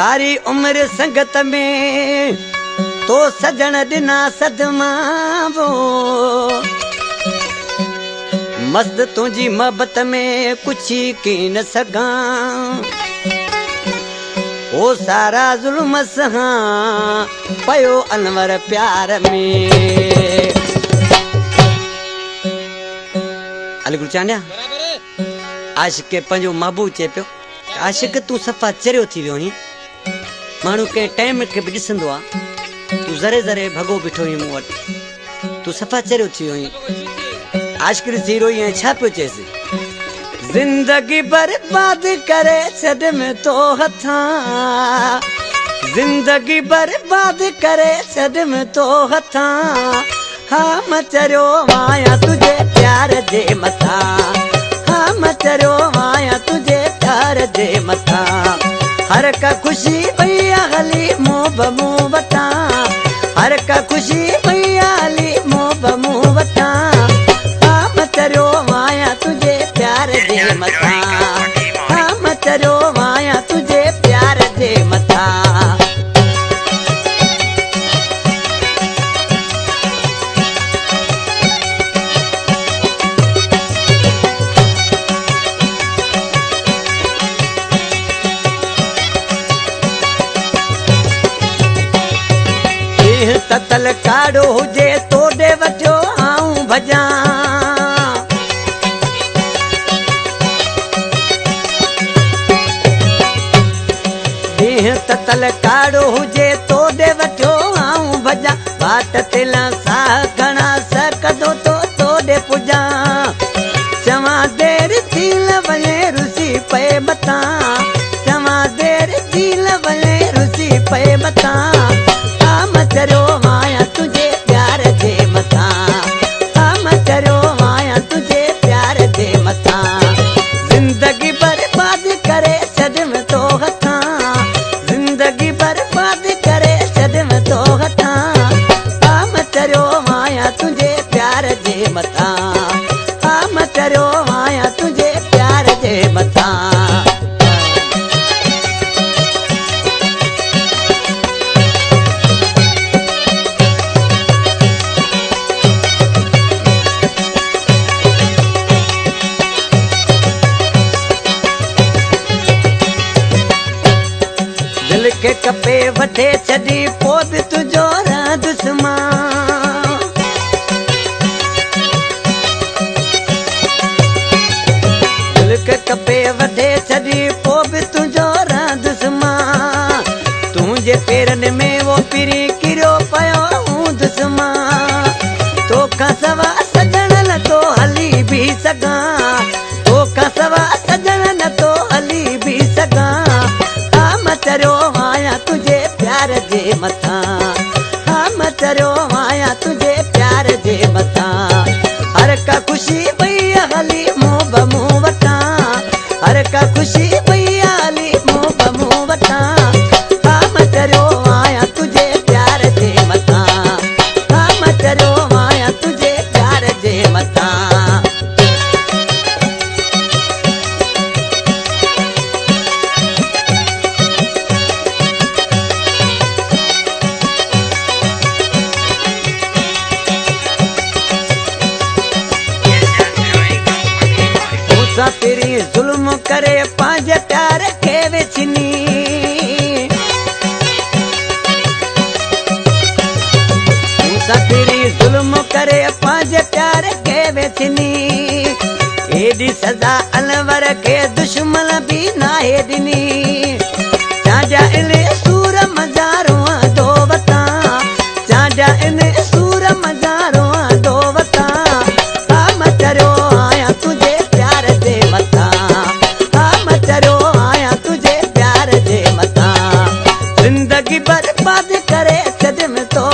सारी उम्र संगत में तो सजन दिना सदमा वो मस्त तुझी मोहब्बत में कुछ की न सगा ओ सारा जुल्म सहा पयो अनवर प्यार में। अली गुरचान्या आशिक के पंजो महबूब चे पियो आशिक तू सफ़ा चरियो थी वियो ही माण्हू के टाइम के भी ॾिसंदो आ तू ज़रे ज़रे भगो बिठो ही मूं वटि तू सफ़ा चरियो थी वियो ही आशिक थी रोई ऐं छा पियो चएसि जिंदगी बर्बाद करे छॾ में तो हथा जिंदगी बर्बाद करे छॾ में तो हथा हाँ मचरियो माया तुझे प्यार जे मथा हाँ मचरियो माया तुझे प्यार जे मथा हर का खुशी भैया हली मुँह बमुँह बता हर का खुशी भैया हली मुँह बमुँह बता हाँ मचरियो माया तुझे प्यार जे मथा हाँ मचरियो माया तुझे प्यार जे मथा। ततल काड़ो हुजे तोड़े वठो आऊं भजा देह ततल काड़ो हुजे तोड़े वठो आऊं भजा बाट तेला सा घना सकदो तो तोड़े पुजा चवा देर दिल वले रुसी पे बता चवा देर दिल वले रुसी पे बता मचरियो माया तुझे प्यार जे मथा हाँ मचरियो माया तुझे प्यार जे मथा जिंदगी बर्बाद करे छॾ में तो हथा जिंदगी बर्बाद करे छॾ में तो हथा हाँ मचरियो माया तुझे प्यार जे मथा हाँ मचरियो माया तुझे प्यार जे मथा। के कपे वठे छॾी पोइ बि तुंहिंजो दुश्मन दिल के कपे वठे छॾी पोइ बि तुंहिंजो दुश्मन तुंहिंजे पेरनि में वो पिरी किरियो पियो हूं दुश्मन तोखां सवा सजण न तो हली बि सघां तोखां सवा सजण न तो हली बि सघां मचरियो माया तुझे प्यार जे मथा हाँ मचरियो माया तुझे प्यार जे मथा हर का खुशी भैया हली मुँह बमुँह वटा हर का खुशी भैया हली मुँह बमुँह वटा हाँ मचरियो माया तुझे प्यार जे मथा हाँ मचरियो माया तुझे प्यार जे मथा। तेरी जुल्म करे पांच प्यार के विछनी तेरी जुल्म करे पांच प्यार के विछनी एडी सजा अलवर के दुश्मन भी ना है दिनी चाचा इले सूर मजारो दो बता चाचा इले सूर मजारो दो बता हाँ मचरियो आया तुझे प्यार जे मथा हाँ मचरियो आया तुझे प्यार जे मथा जिंदगी बर्बाद करे छॾ में तो